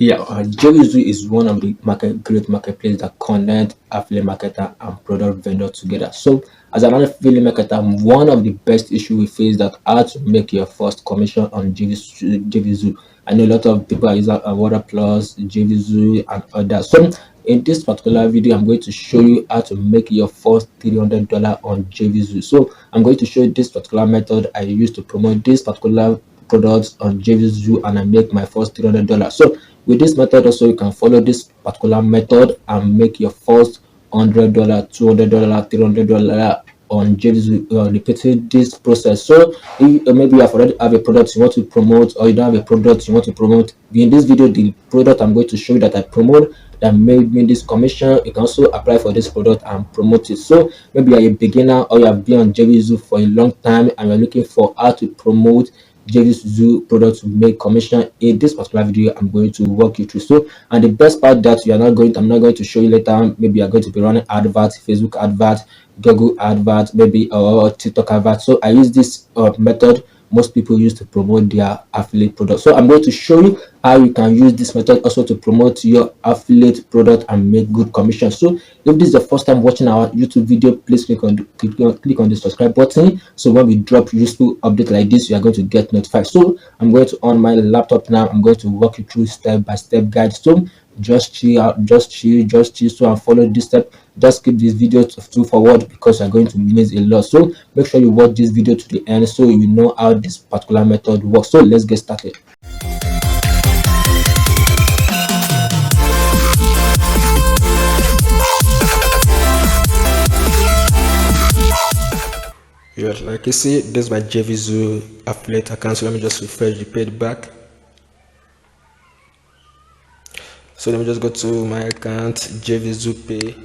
Yeah, Jvzoo is one of the great marketplace that connect affiliate marketer and product vendor together. So, as an affiliate marketer, one of the best issue we face that how to make your first commission on Jvzoo. I know a lot of people are using Water Plus, Jvzoo, and others. So, in this particular video, I'm going to show you how to make your first $300 on Jvzoo. So, I'm going to show you this particular method I use to promote this particular products on Jvzoo, and I make my first $300. So with this method also you can follow this particular method and make your first $100, $200, $300 on Jvzoo, repeating this process. So if maybe you have already have a product you want to promote, or you don't have a product you want to promote, in this video the product I'm going to show you that I promote that made me this commission, you can also apply for this product and promote it. So maybe you're a beginner or you have been on Jvzoo for a long time and you're looking for how to promote Jvzoo product to make commission. In this particular video I'm going to walk you through. So, and the best part that I'm not going to show you later, maybe you're going to be running adverts, Facebook advert, Google advert, maybe, or TikTok advert. So I use this method most people use to promote their affiliate product. So I'm going to show you how you can use this method also to promote your affiliate product and make good commission. So if this is the first time watching our YouTube video, please click on the subscribe button, so when we drop useful update like this you are going to get notified. So I'm going to on my laptop now. I'm going to walk you through step-by-step guide. So just chill out, just chill so and follow this step. Just keep this video to forward because you're going to miss a lot. So make sure you watch this video to the end so you know how this particular method works. So let's get started. Yeah, like you see, this is my Jvzoo affiliate account. So let me just refresh the page back. So let me just go to my account, Jvzoo Pay.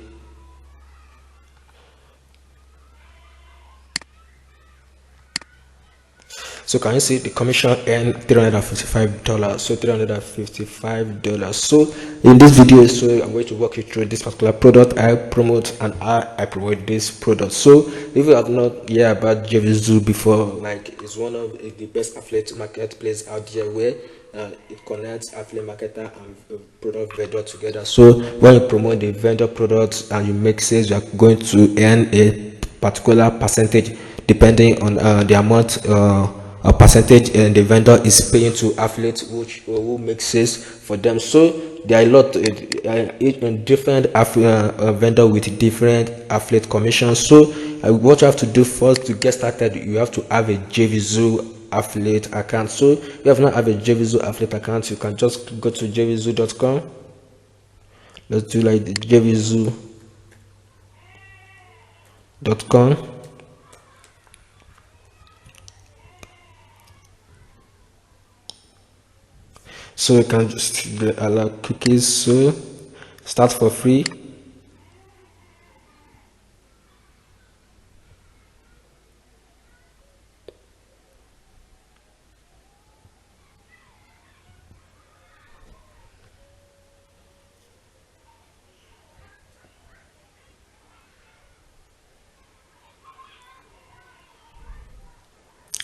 So can you see the commission earned $355? So $355. So in this video, so I'm going to walk you through this particular product I promote and how I promote this product. So if you have not heard about Jvzoo before, like it's one of the best affiliate marketplace out there where it connects affiliate marketer and product vendor together. So when you promote the vendor products and you make sales, you are going to earn a particular percentage depending on the amount a percentage and the vendor is paying to affiliates who makes sales for them. So there are a lot different vendor with different affiliate commissions. So what you have to do first to get started, you have to have a Jvzoo affiliate account. So if you have not have a Jvzoo affiliate account, you can just go to jvzoo.com. let's do like the jvzoo.com. So you can just allow cookies, so start for free.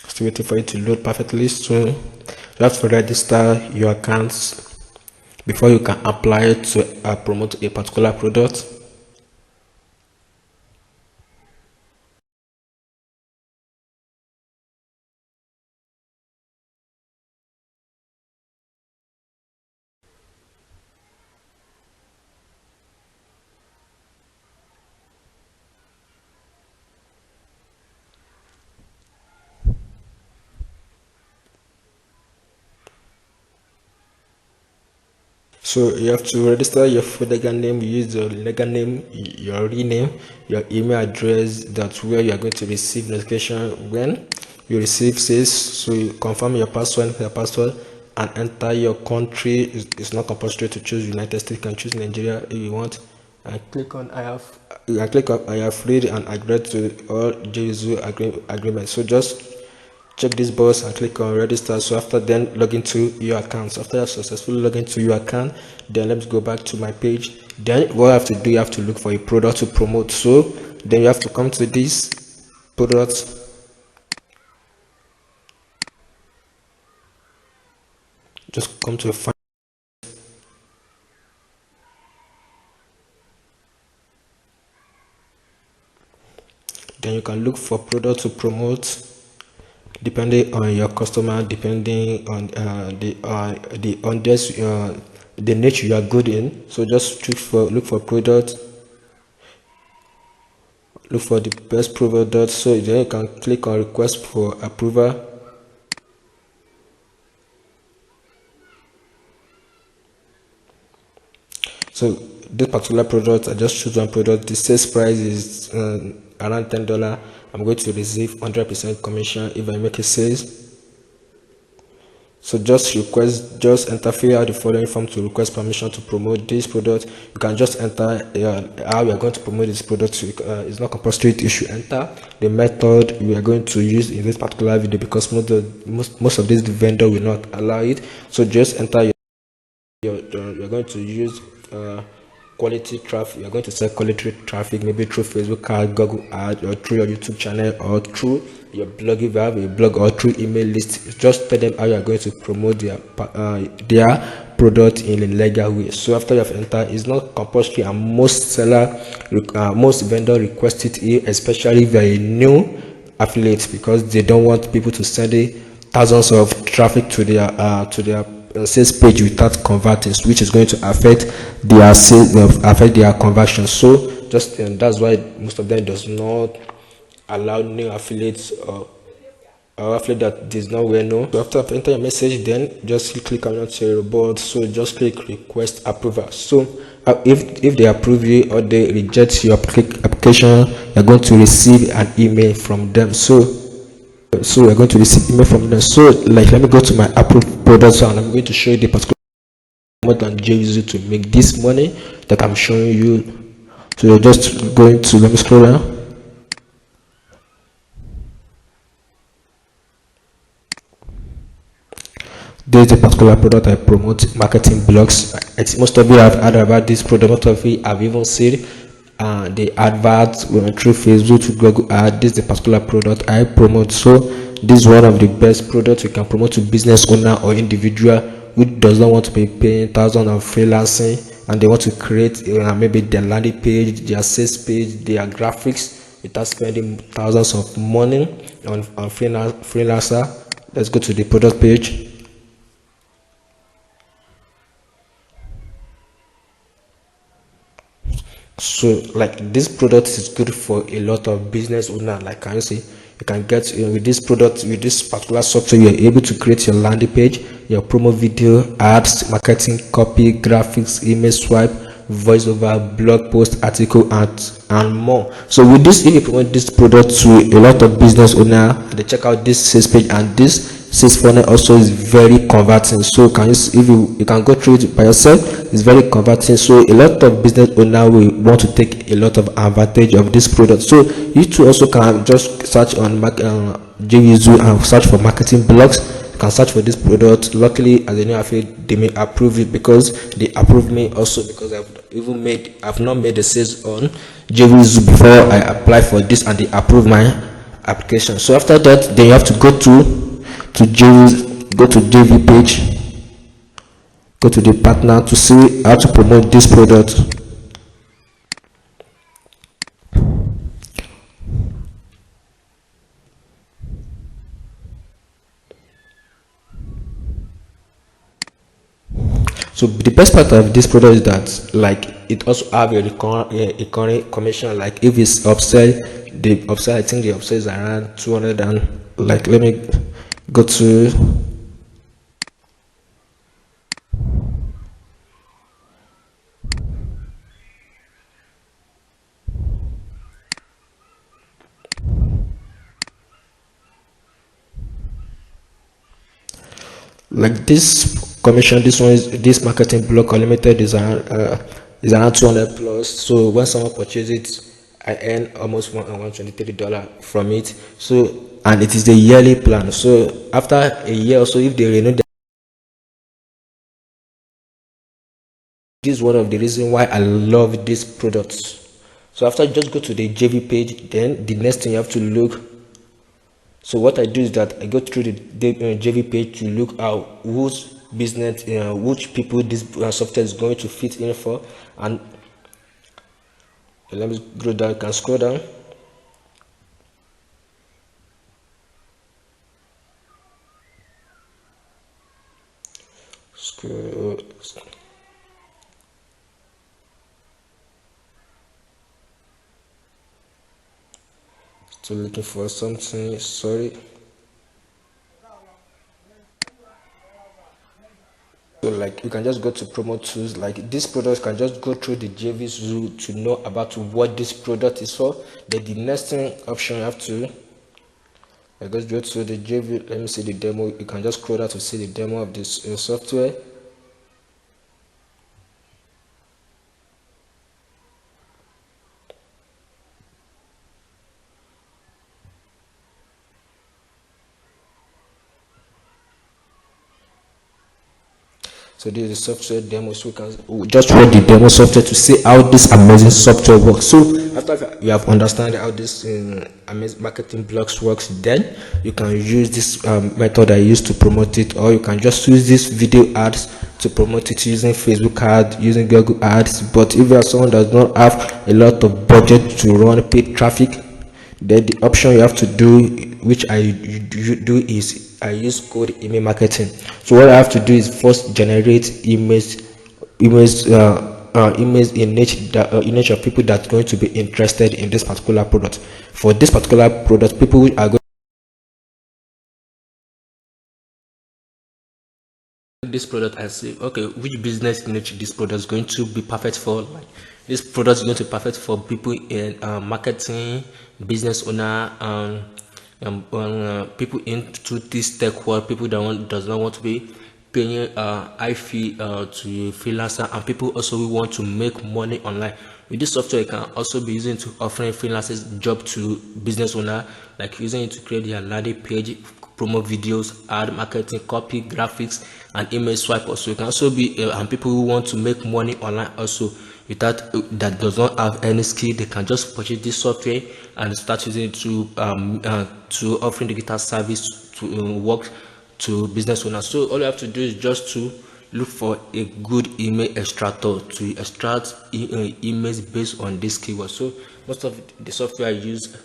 Still waiting for it to load perfectly. So you have to register your accounts before you can apply it to promote a particular product. So you have to register your full legal name, use your legal name, your real name, your email address, that's where you are going to receive notification when you receive sales. So you confirm your password, and enter your country. It's not compulsory to choose United States. You can choose Nigeria if you want, and click on I have read and agreed to all Jvzoo agreements. So just check this box and click on register. So after then log into your account. So after you have successfully log into your account, then let's go back to my page. Then what you have to do, you have to look for a product to promote. So then you have to come to this product, just come to find Then you can look for product to promote depending on your customer, depending on the on this the niche you are good in. So just look for product, look for the best product. So then you can click on request for approval. So this particular product, I just choose one product. The sales price is around $10. I'm going to receive 100% commission if I make a sales. So just enter, fill out the following form to request permission to promote this product. You can just enter how you are going to promote this product. It's not compulsory. You should enter the method we are going to use in this particular video, because most of these vendor will not allow it. So just enter you're going to use quality traffic. You're going to sell quality traffic, maybe through Facebook ad, Google ad, or through your YouTube channel, or through your blog if you have a blog, or through email list. Just tell them how you are going to promote their product in a legal way. So after you have entered, it's not compulsory, and most vendor request it here, especially if you're a new affiliate, because they don't want people to send thousands of traffic to their sales page without converting, which is going to affect their sales, affect their conversion. So just that's why most of them does not allow new affiliates or affiliate that does not well known. So after enter your message, then just click on your robot. So just click request approval. So if they approve you or they reject your application, you're going to receive an email from them. So we're going to receive email from them. So like, let me go to my approved products, and I'm going to show you the particular amount on Jvzoo to make this money that I'm showing you. So you're just going to, let me scroll down. This is the particular product I promote, marketing blogs. Most of you have heard about this product. Most of you have even seen the adverts through Facebook, to Google ad. This is the particular product I promote. So this is one of the best products you can promote to business owner or individual who does not want to be paying thousands of freelancing, and they want to create maybe their landing page, their sales page, their graphics without spending thousands of money on freelancer. Let's go to the product page. So like, this product is good for a lot of business owner. Like, can you see, you can get with this product, with this particular software, you're able to create your landing page, your promo video, ads, marketing, copy, graphics, email swipe, voiceover, blog post, article, and more. So with this, if you promote this product to a lot of business owner, they check out this sales page, and this sales funnel also is very converting. So can you, if you can go through it by yourself, it's very converting. So a lot of business owner will want to take a lot of advantage of this product. So you too also can just search on Jvzoo and search for marketing blogs. You can search for this product. Luckily, as a new affiliate, they may approve it, because they approve me also, because I've not made the sales on Jvzoo before I apply for this, and they approve my application. So after that, then you have to go to JV page, go to the partner to see how to promote this product. So the best part of this product is that, like, it also have a recurring commission. Like, if it's upsell, I think the upsell is around 200, and like, let me go to like this commission. This marketing block unlimited is around 200 plus. So when someone purchases it, I earn almost $123 from it. So, and it is the yearly plan. So after a year or so, if they renew, this is one of the reasons why I love this product. So after, just go to the JV page, then the next thing you have to look. So what I do is that I go through the JV page to look out whose business, which people this software is going to fit in for. And let me go down. You can scroll down. So looking for something, sorry. So like you can just go to promo tools. Like this product can just go through the Jvzoo to know about what this product is for. Then the next thing option you have to, I just go to the JV. Let me see the demo. You can just scroll down to see the demo of this software. So this is the software demo. So we can just run the demo software to see how this amazing software works. So after you have understand how this amazing marketing blocks works, then you can use this method I used to promote it, or you can just use this video ads to promote it using Facebook ads, using Google ads. But if you are someone that does not have a lot of budget to run paid traffic, then the option you have to do, which I do, is I use code email marketing. So what I have to do is first generate emails in niche in niche of people that are going to be interested in this particular product. For this particular product, people are going this product and say, okay, which business niche this product is going to be perfect for. Like this product is going to be perfect for people in marketing, business owner, people into this tech world, people that does not want to be paying high fee to freelancer, and people also who want to make money online. With this software, you can also be using to offering freelancers job to business owner, like using it to create their landing page, promote videos, ad marketing, copy, graphics, and email swipe. Also, you can also be and people who want to make money online also without that does not have any skill. They can just purchase this software and start using it to offering digital service to work to business owners. So all you have to do is just to look for a good email extractor to extract emails based on this keyword. So most of the software I use,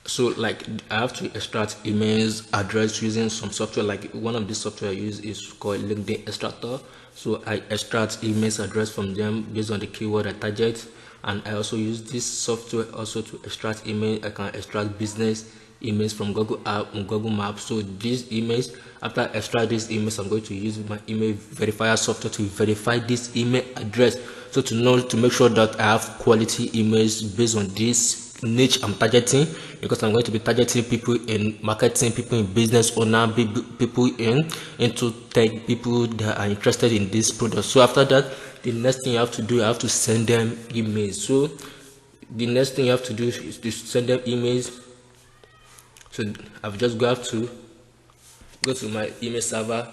so like I have to extract emails address using some software. Like one of the software I use is called LinkedIn Extractor. So I extract emails address from them based on the keyword I target. And I also use this software also to extract email. I can extract business emails from Google app and Google Maps. So these emails, after I extract these emails, I'm going to use my email verifier software to verify this email address. So to make sure that I have quality emails based on this niche I'm targeting, because I'm going to be targeting people in marketing, people in business owner, people into tech, people that are interested in this product. So after that, the next thing you have to do, you have to send them emails. So the next thing you have to do is to send them emails. So I've just got to go to my email server.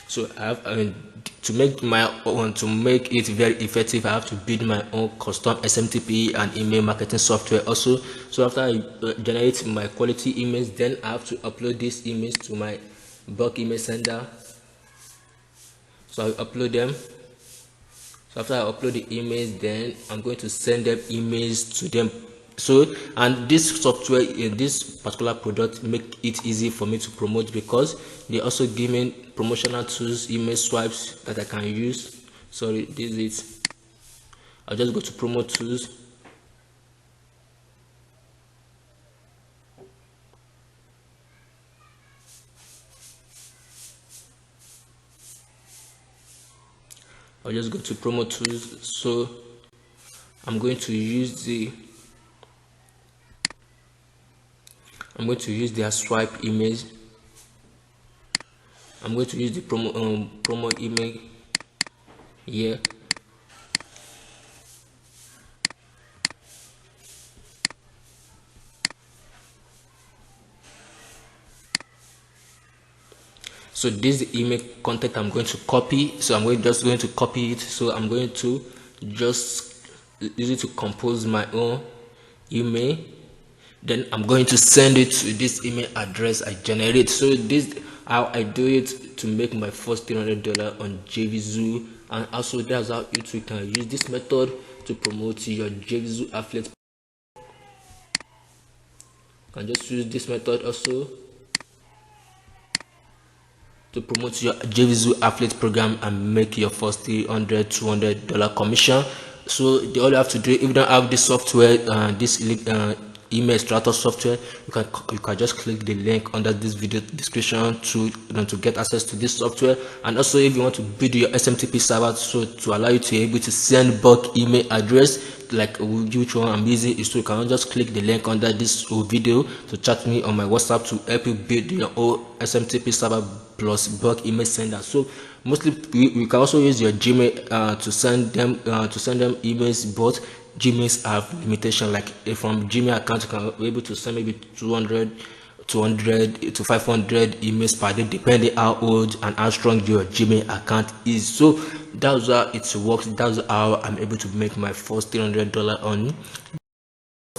So I have to make my own, to make it very effective, I have to build my own custom SMTP and email marketing software also. So after I generate my quality emails, then I have to upload these emails to my bulk email sender. So I upload them. So after I upload the emails, then I'm going to send them emails to them. So, and this software in this particular product make it easy for me to promote, because they also give me promotional tools, email swipes that I can use. Sorry, this is it. I'll just go to promo tools. I'll just go to promo tools. So I'm going to use their swipe image. I'm going to use the promo email here. So this is the email content I'm going to copy. So I'm just going to copy it. So I'm going to just use it to compose my own email. Then I'm going to send it to this email address I generate. So this how I do it to make my first $300 on Jvzoo. And also that's how you can use this method to promote your Jvzoo affiliate can just use this method also to promote your Jvzoo affiliate program and make your first $300 $200 commission. So all you have to do, if you don't have this software, this email extractor software, you can just click the link under this video description to get access to this software. And also, if you want to build your SMTP server, so to allow you to be able to send bulk email address, like which one I'm using, is so you can just click the link under this video to chat me on my WhatsApp to help you build your own SMTP server plus bulk email sender. So mostly you can also use your Gmail to send them emails, but Gmails have limitation. Like if from Gmail account you can be able to send maybe 200 to 500 emails per day, depending how old and how strong your Gmail account is. So that's how it works. That's how I'm able to make my first $300 on.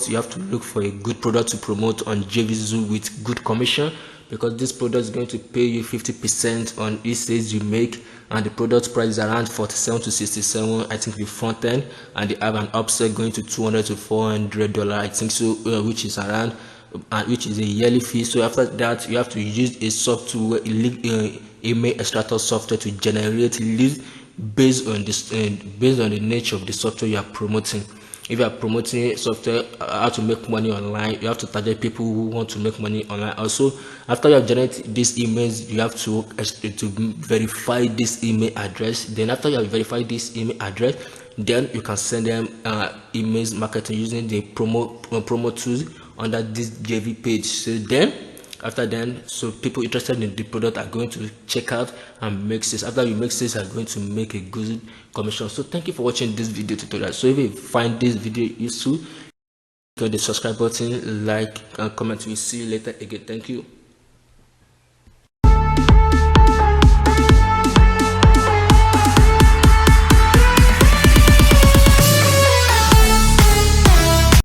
You have to look for a good product to promote on Jvzoo with good commission, because this product is going to pay you 50% on each sales you make, and the product price is around 47 to 67, I think, the front end, and they have an upsell going to 200 to $400, I think so, which is around which is a yearly fee. So after that, you have to use a software, email extractor software, to generate leads based on this, based on the nature of the software you are promoting. If you are promoting software, how to make money online, you have to target people who want to make money online. Also, after you have generated these emails, you have to verify this email address. Then after you have verified this email address, then you can send them emails marketing using the promo tools under this JV page. So then after then, so people interested in the product are going to check out and make sales. After you make sales, are going to make a good commission. So thank you for watching this video tutorial. So if you find this video useful, click the subscribe button, like and comment. We'll see you later again. Thank you.